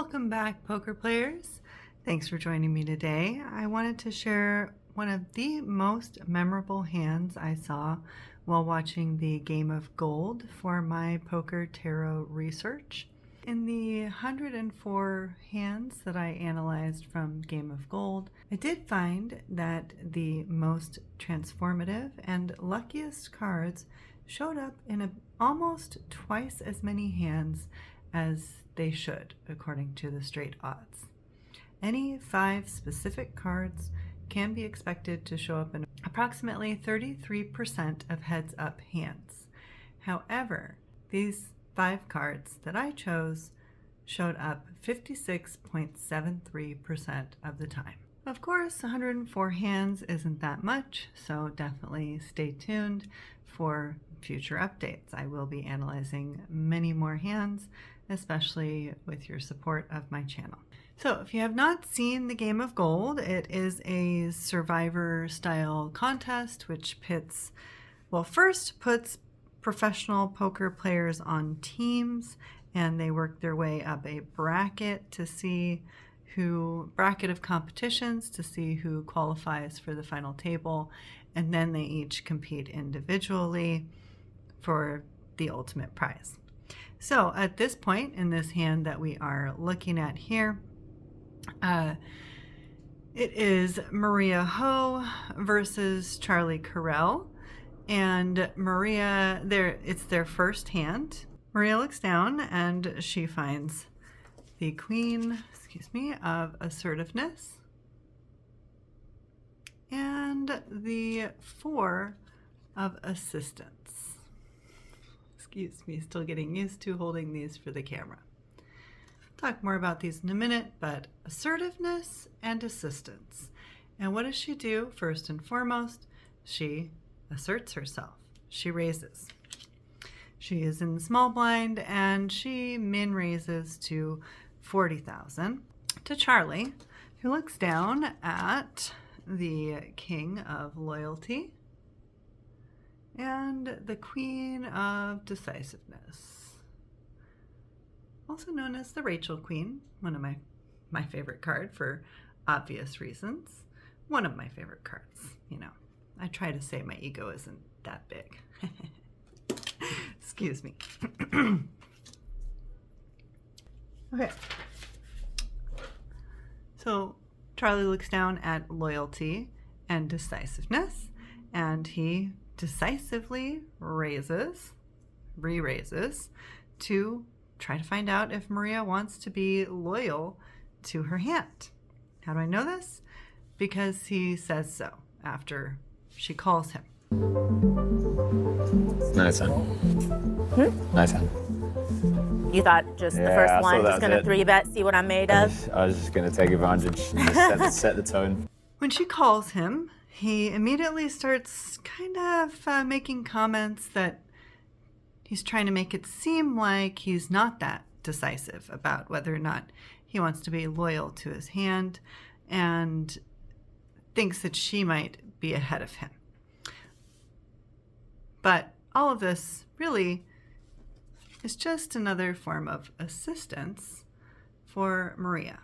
Welcome back, poker players. Thanks for joining me today. I wanted to share one of the most memorable hands I saw while watching the Game of Gold for my poker tarot research. In the 104 hands that I analyzed from Game of Gold, I did find that the most transformative and luckiest cards showed up in almost twice as many hands as they should, according to the straight odds. Any 5 specific cards can be expected to show up in approximately 33% of heads-up hands. However, these 5 cards that I chose showed up 56.73% of the time. Of course, 104 hands isn't that much, so definitely stay tuned for future updates. I will be analyzing many more hands, especially with your support of my channel. So if you have not seen the Game of Gold, it is a survivor style contest which puts professional poker players on teams, and they work their way up a bracket of competitions to see who qualifies for the final table, and then they each compete individually for the ultimate prize. So at this point in this hand that we are looking at here, it is Maria Ho versus Charlie Carrel. And Maria, it's their first hand. Maria looks down and she finds the Queen, of Assertiveness and the 4 of Assistance. Still getting used to holding these for the camera. Talk more about these in a minute, but assertiveness and assistance. And what does she do? First and foremost, she asserts herself. She raises. She is in the small blind and she min raises to 40,000 to Charlie, who looks down at the King of Loyalty and the Queen of Decisiveness, also known as the Rachel Queen, one of my favorite card for obvious reasons. One of my favorite cards, I try to say my ego isn't that big. Excuse me. Okay. So Charlie looks down at Loyalty and Decisiveness, and he decisively re-raises to try to find out if Maria wants to be loyal to her hand. How do I know this? Because he says so after she calls him. Nice hand. Nice hand. You thought just the first one was going to 3-bet, see what I'm made of? I was just going to take advantage and just set the tone. When she calls him, he immediately starts kind of making comments that he's trying to make it seem like he's not that decisive about whether or not he wants to be loyal to his hand, and thinks that she might be ahead of him. But all of this really is just another form of assistance for Maria.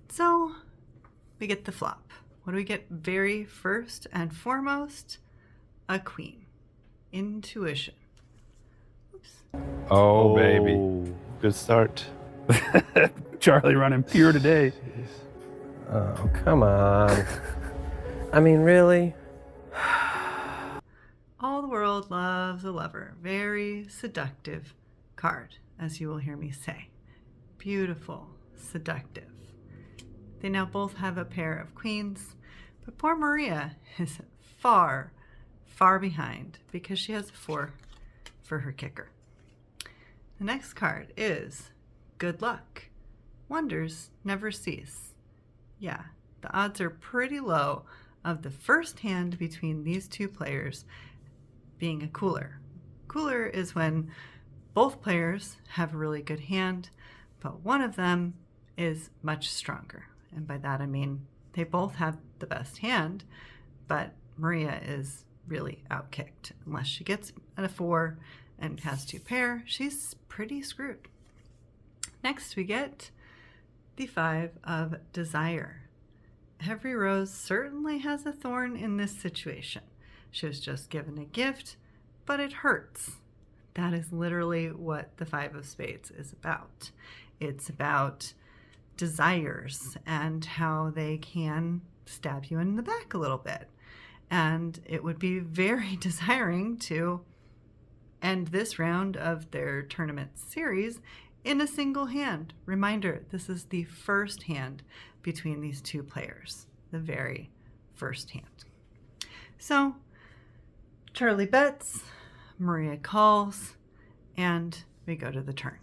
So we get the flop. What do we get very first and foremost? A queen. Intuition. Oops. Oh, baby. Good start. Charlie running pure today. Oh, come on. I mean, really? All the world loves a lover. Very seductive card, as you will hear me say. Beautiful, seductive. They now both have a pair of queens, but poor Maria is far, far behind because she has a 4 for her kicker. The next card is Good Luck. Wonders never cease. Yeah, the odds are pretty low of the first hand between these two players being a cooler. Cooler is when both players have a really good hand, but one of them is much stronger. And by that I mean they both have the best hand, but Maria is really outkicked unless she gets a 4 and has 2 pair, she's pretty screwed. Next we get the 5 of desire. Every rose certainly has a thorn in this situation. She was just given a gift, but it hurts. That is literally what the 5 of spades is about. It's about desires and how they can stab you in the back a little bit. And it would be very desiring to end this round of their tournament series in a single hand. Reminder, this is the first hand between these 2 players, the very first hand. So Charlie bets, Maria calls, and we go to the turn.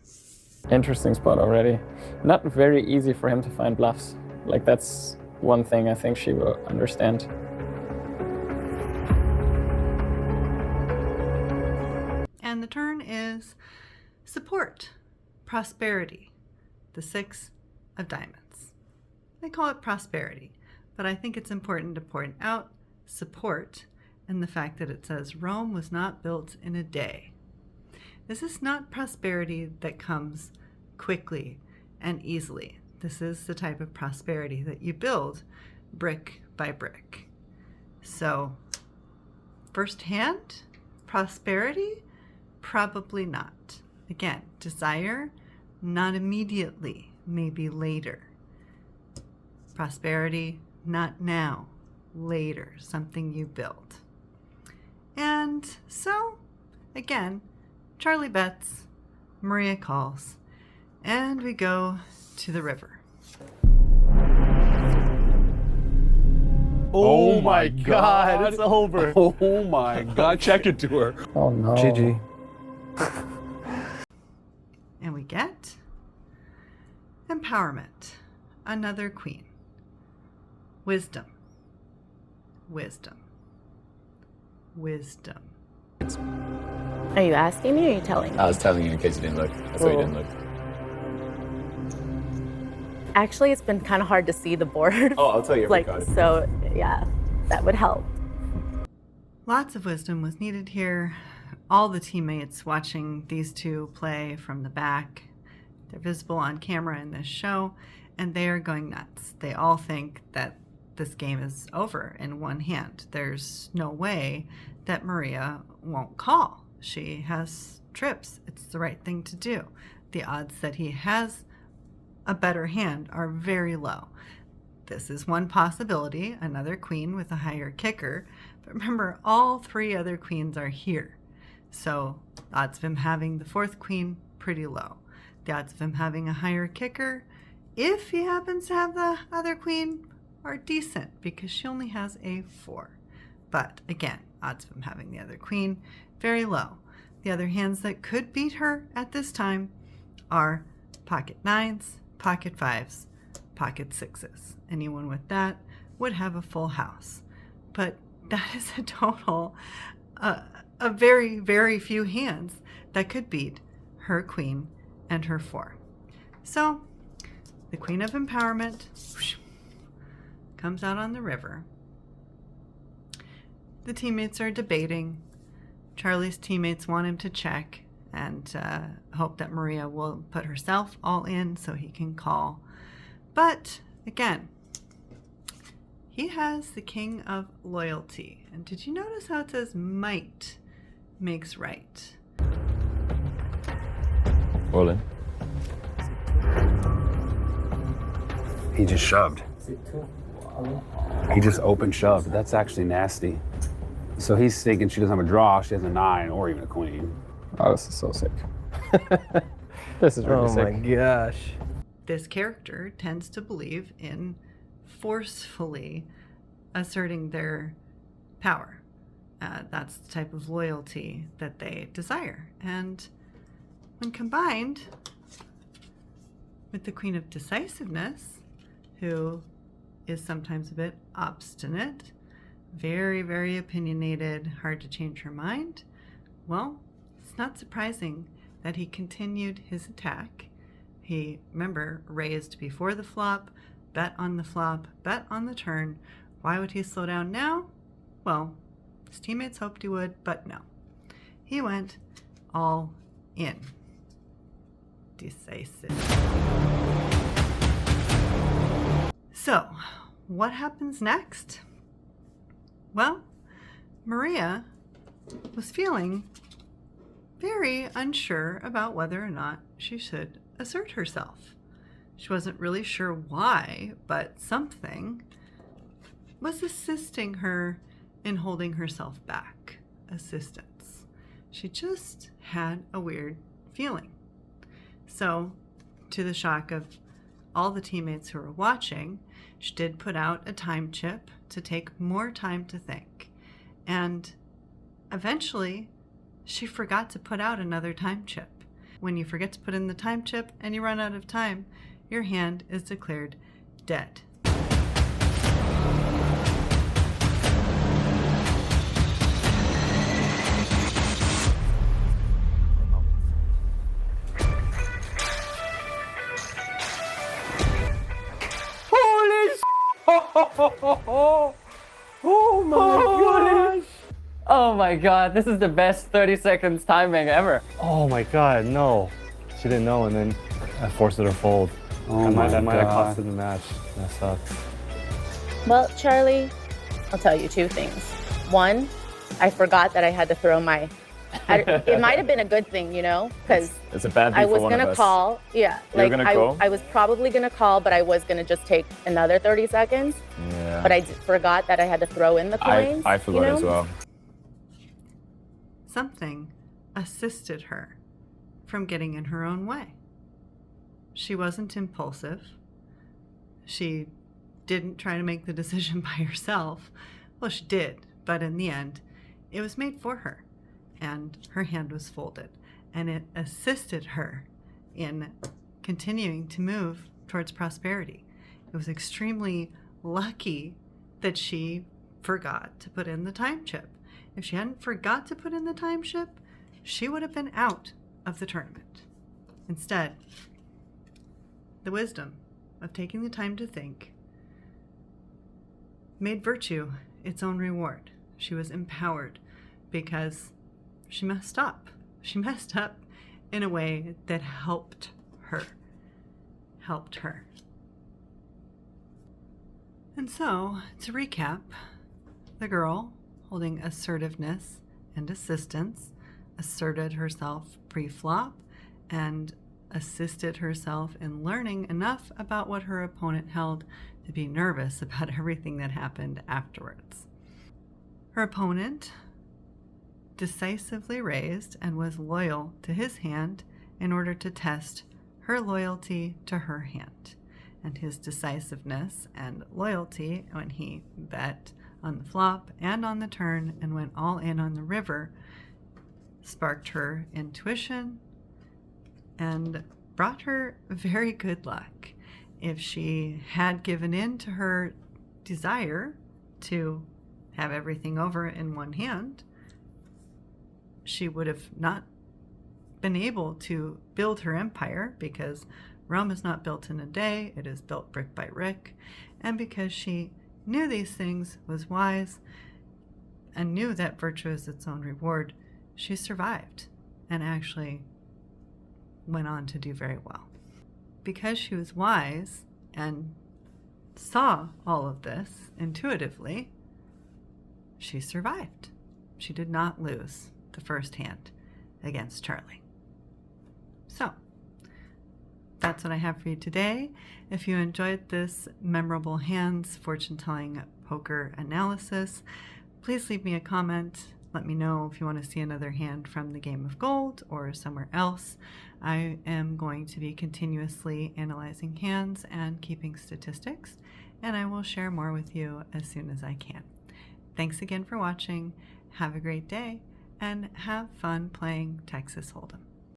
Interesting spot already. Not very easy for him to find bluffs. Like, that's one thing I think she will understand. And the turn is support, prosperity, the 6 of diamonds. They call it prosperity, but I think it's important to point out support and the fact that it says Rome was not built in a day. This is not prosperity that comes quickly and easily. This is the type of prosperity that you build brick by brick. So, first hand, prosperity? Probably not. Again, desire, not immediately, maybe later. Prosperity, not now, later, something you build. And so, again, Charlie bets, Maria calls, and we go to the river. Oh my God, it's over. Oh my God, check it to her. Oh no. GG. And we get empowerment, another queen. Wisdom, wisdom, wisdom. Are you asking me or are you telling me? I was telling you in case you didn't look. I thought you didn't look. Actually, it's been kind of hard to see the board. Oh, I'll tell you every card. So yeah, that would help. Lots of wisdom was needed here. All the teammates watching these 2 play from the back. They're visible on camera in this show, and they are going nuts. They all think that this game is over in one hand. There's no way that Maria won't call. She has trips. It's the right thing to do. The odds that he has a better hand are very low. This is one possibility, another queen with a higher kicker. But remember, all 3 other queens are here. So the odds of him having the 4th queen, pretty low. The odds of him having a higher kicker, if he happens to have the other queen, are decent because she only has a 4. But again, odds of him having the other queen, very low. The other hands that could beat her at this time are pocket 9s, pocket 5s, pocket 6s. Anyone with that would have a full house. But that is a total, a very, very few hands that could beat her queen and her 4. So the Queen of Empowerment comes out on the river. The teammates are debating. Charlie's teammates want him to check and hope that Maria will put herself all in so he can call. But again, he has the King of Loyalty. And did you notice how it says might makes right? All in. He just shoved. He just open shoved. That's actually nasty. So he's thinking she doesn't have a draw, she has a 9 or even a queen. Oh, this is so sick. This is really sick. Oh my gosh. This character tends to believe in forcefully asserting their power. That's the type of loyalty that they desire. And when combined with the Queen of Decisiveness, who is sometimes a bit obstinate, very, very opinionated, hard to change her mind, well, it's not surprising that he continued his attack. He, remember, raised before the flop, bet on the flop, bet on the turn. Why would he slow down now? Well, his teammates hoped he would, but no. He went all in. Decisive. So, what happens next? Well, Maria was feeling very unsure about whether or not she should assert herself. She wasn't really sure why, but something was assisting her in holding herself back. Assistance. She just had a weird feeling. So, to the shock of all the teammates who were watching, she did put out a time chip to take more time to think. And eventually, she forgot to put out another time chip. When you forget to put in the time chip and you run out of time, your hand is declared dead. Holy Oh my gosh! Oh my god, this is the best 30 seconds timing ever. Oh my god, no. She didn't know, and then I forced her to fold. Oh That might have costed the match. That sucks. Well, Charlie, I'll tell you two things. One, I forgot that I had to throw my. It might have been a good thing, you know, because It's a bad thing I for was one gonna of us. call. Yeah, You were gonna call? I was probably gonna call, but I was gonna just take another 30 seconds. Yeah. But I forgot that I had to throw in the coins. I forgot you know? as well. Something assisted her from getting in her own way. She wasn't impulsive. She didn't try to make the decision by herself. Well, she did, but in the end, it was made for her, and her hand was folded, and it assisted her in continuing to move towards prosperity. It was extremely lucky that she forgot to put in the time chip. If she hadn't forgot to put in the time chip, she would have been out of the tournament. Instead, the wisdom of taking the time to think made virtue its own reward. She was empowered because she messed up. She messed up in a way that helped her. And so, to recap, the girl, holding assertiveness and assistance, asserted herself pre-flop and assisted herself in learning enough about what her opponent held to be nervous about everything that happened afterwards. Her opponent decisively raised and was loyal to his hand in order to test her loyalty to her hand. And his decisiveness and loyalty when he bet on the flop and on the turn and went all in on the river sparked her intuition and brought her very good luck. If she had given in to her desire to have everything over in one hand, she would have not been able to build her empire, because Rome is not built in a day, it is built brick by brick. And because she knew these things, was wise, and knew that virtue is its own reward, she survived and actually went on to do very well. Because she was wise and saw all of this intuitively, she survived. She did not lose the first hand against Charlie. So, that's what I have for you today. If you enjoyed this memorable hands fortune-telling poker analysis, please leave me a comment. Let me know if you want to see another hand from the Game of Gold or somewhere else. I am going to be continuously analyzing hands and keeping statistics, and I will share more with you as soon as I can. Thanks again for watching. Have a great day, and have fun playing Texas Hold'em.